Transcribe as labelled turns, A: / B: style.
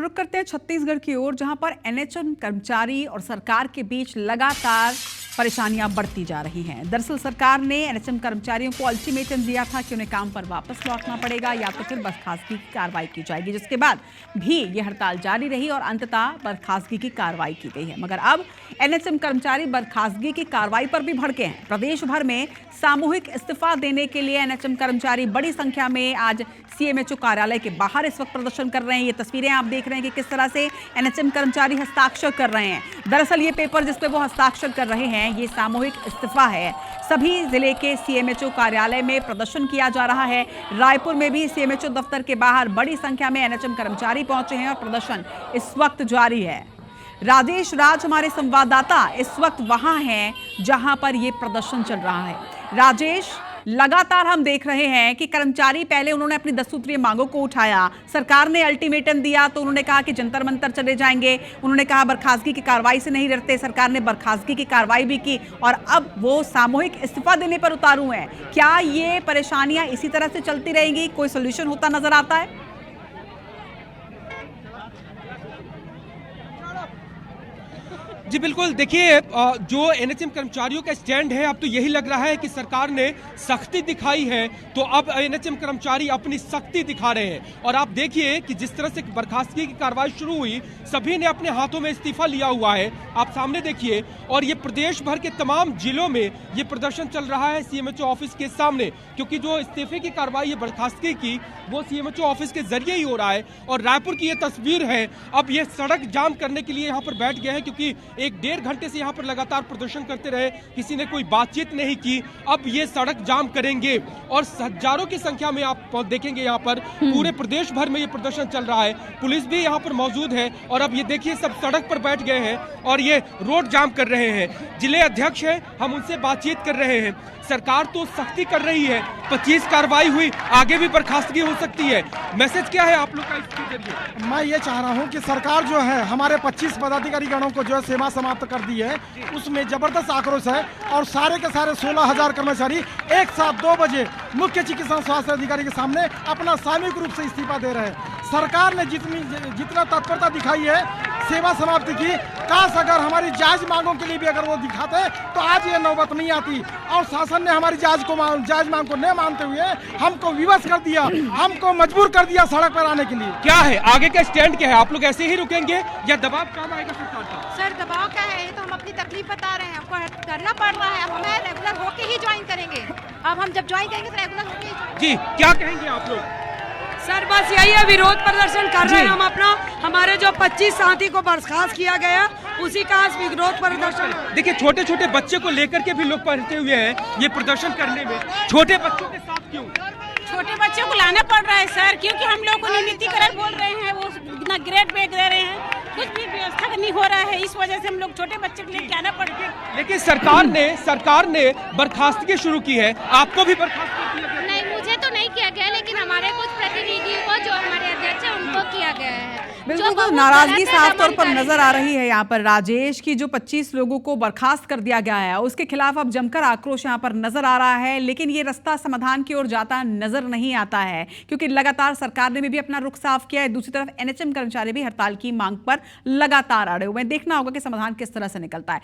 A: रुक करते हैं छत्तीसगढ़ की ओर, जहां पर एनएचएम कर्मचारी और सरकार के बीच लगातार परेशानियां बढ़ती जा रही हैं। दरअसल सरकार ने एनएचएम कर्मचारियों को अल्टीमेटम दिया था कि उन्हें काम पर वापस लौटना पड़ेगा या तो फिर बर्खास्तगी की कार्रवाई की जाएगी, जिसके बाद भी ये हड़ताल जारी रही और अंततः बर्खास्तगी की कार्रवाई की गई है। मगर अब एनएचएम कर्मचारी बर्खास्तगी की कार्रवाई पर भी भड़के हैं। प्रदेश भर में सामूहिक इस्तीफा देने के लिए एनएचएम कर्मचारी बड़ी संख्या में आज सीएमएचओ कार्यालय के बाहर इस वक्त प्रदर्शन कर रहे हैं। ये तस्वीरें आप देख रहे हैं कि किस तरह से एनएचएम कर्मचारी हस्ताक्षर कर रहे हैं। दरअसल ये पेपर जिस पे वो हस्ताक्षर कर रहे हैं ये सामूहिक इस्तीफा है। सभी जिले के सीएमएचओ कार्यालय में प्रदर्शन किया जा रहा है। रायपुर में भी सीएमएचओ दफ्तर के बाहर बड़ी संख्या में एनएचएम कर्मचारी पहुंचे हैं और प्रदर्शन इस वक्त जारी है। राजेश राज हमारे संवाददाता इस वक्त वहां हैं जहां पर यह प्रदर्शन चल रहा है। राजेश, लगातार हम देख रहे हैं कि कर्मचारी पहले उन्होंने अपनी 10 सूत्रीय मांगों को उठाया, सरकार ने अल्टीमेटम दिया तो उन्होंने कहा कि जंतर मंतर चले जाएंगे, उन्होंने कहा बर्खास्तगी की कार्रवाई से नहीं डरते, सरकार ने बर्खास्तगी की कार्रवाई भी की और अब वो सामूहिक इस्तीफा देने पर उतारू हैं। क्या ये परेशानियां इसी तरह से चलती रहेंगी? कोई सोल्यूशन होता नजर आता है?
B: जी बिल्कुल, देखिए जो एनएचएम कर्मचारियों का स्टैंड है अब तो यही लग रहा है कि सरकार ने सख्ती दिखाई है तो अब एनएचएम कर्मचारी अपनी सख्ती दिखा रहे हैं। और आप देखिए कि जिस तरह से बर्खास्तगी की कार्रवाई शुरू हुई सभी ने अपने हाथों में इस्तीफा लिया हुआ है, आप सामने देखिए। और ये प्रदेश भर के तमाम जिलों में ये प्रदर्शन चल रहा है सीएमएचओ ऑफिस के सामने, क्योंकि जो इस्तीफे की कार्रवाई है बर्खास्तगी की वो सीएमएचओ ऑफिस के जरिए ही हो रहा है। और रायपुर की ये तस्वीर है, अब ये सड़क जाम करने के लिए यहाँ पर बैठ गए हैं क्योंकि 1-1.5 घंटे से यहाँ पर लगातार प्रदर्शन करते रहे, किसी ने कोई बातचीत नहीं की। अब ये सड़क जाम करेंगे और हजारों की संख्या में आप देखेंगे यहाँ पर पूरे प्रदेश भर में ये प्रदर्शन चल रहा है। पुलिस भी यहाँ पर मौजूद है और अब ये देखिए सब सड़क पर बैठ गए हैं और ये रोड जाम कर रहे हैं। जिले अध्यक्ष हैं, हम उनसे बातचीत कर रहे हैं। सरकार तो सख्ती कर रही है, 25 कार्रवाई हुई, आगे भी बर्खास्तगी हो सकती है। मैसेज क्या है आप लोग का इसके जरिए?
C: मैं ये चाह रहा हूँ कि सरकार जो है हमारे 25 पदाधिकारी गणों को जो है सेवा समाप्त कर दी है, उसमें जबरदस्त आक्रोश है और सारे के सारे 16,000 कर्मचारी एक साथ 2 बजे मुख्य चिकित्सा स्वास्थ्य अधिकारी के सामने अपना सामूहिक रूप से इस्तीफा दे रहे हैं। सरकार ने जितना तत्परता दिखाई है सेवा समाप्ति की, काश अगर हमारी जायज मांगों के लिए भी अगर वो दिखाते तो आज ये नौबत नहीं आती। और शासन ने हमारी जायज मांग को न मानते हुए हमको विवश कर दिया, हमको मजबूर कर दिया सड़क पर आने के लिए।
B: क्या है आगे का स्टैंड, क्या है? आप लोग ऐसे ही रुकेंगे या दबाव काम आएगा सरकार का?
D: सर दबाव क्या है, तो हम अपनी तकलीफ बता रहे हैं, हमको करना पड़ रहा है। हमें रेगुलर होके ही ज्वाइन करेंगे। अब हम जब ज्वाइन करेंगे तो रेगुलर होके ही।
B: जी क्या कहेंगे आप लोग?
E: सर बस यही है, विरोध प्रदर्शन कर रहे हैं हम अपना। हमारे जो 25 साथी को बर्खास्त किया गया उसी का विरोध प्रदर्शन।
B: देखिए छोटे छोटे बच्चे को लेकर के भी लोग पहुंचे हुए हैं ये प्रदर्शन करने में। छोटे बच्चों के साथ क्यों?
D: छोटे बच्चों को लाना पड़ रहा है सर, क्योंकि हम लोग को नियमितीकरण बोल रहे हैं, वो इतना ग्रेड बेच दे रहे हैं, कुछ भी व्यवस्था नहीं हो रहा है, इस वजह से हम लोग छोटे बच्चे के लिए आना पड़ गया।
B: लेकिन सरकार ने बर्खास्तगी शुरू की है, आपको भी बर्खास्त किया गया?
D: नहीं, मुझे तो नहीं किया गया, लेकिन हमारे कुछ प्रतिनिधियों को जो हमारे अध्यक्ष है उनको किया गया है।
A: बिल्कुल, तो नाराजगी साफ तौर पर नजर आ रही है यहाँ पर राजेश की। जो 25 लोगों को बर्खास्त कर दिया गया है उसके खिलाफ अब जमकर आक्रोश यहाँ पर नजर आ रहा है, लेकिन ये रास्ता समाधान की ओर जाता नजर नहीं आता है क्योंकि लगातार सरकार ने भी अपना रुख साफ किया है। दूसरी तरफ एनएचएम कर्मचारी भी हड़ताल की मांग पर लगातार अड़े हुए हैं। देखना होगा कि समाधान किस तरह से निकलता है।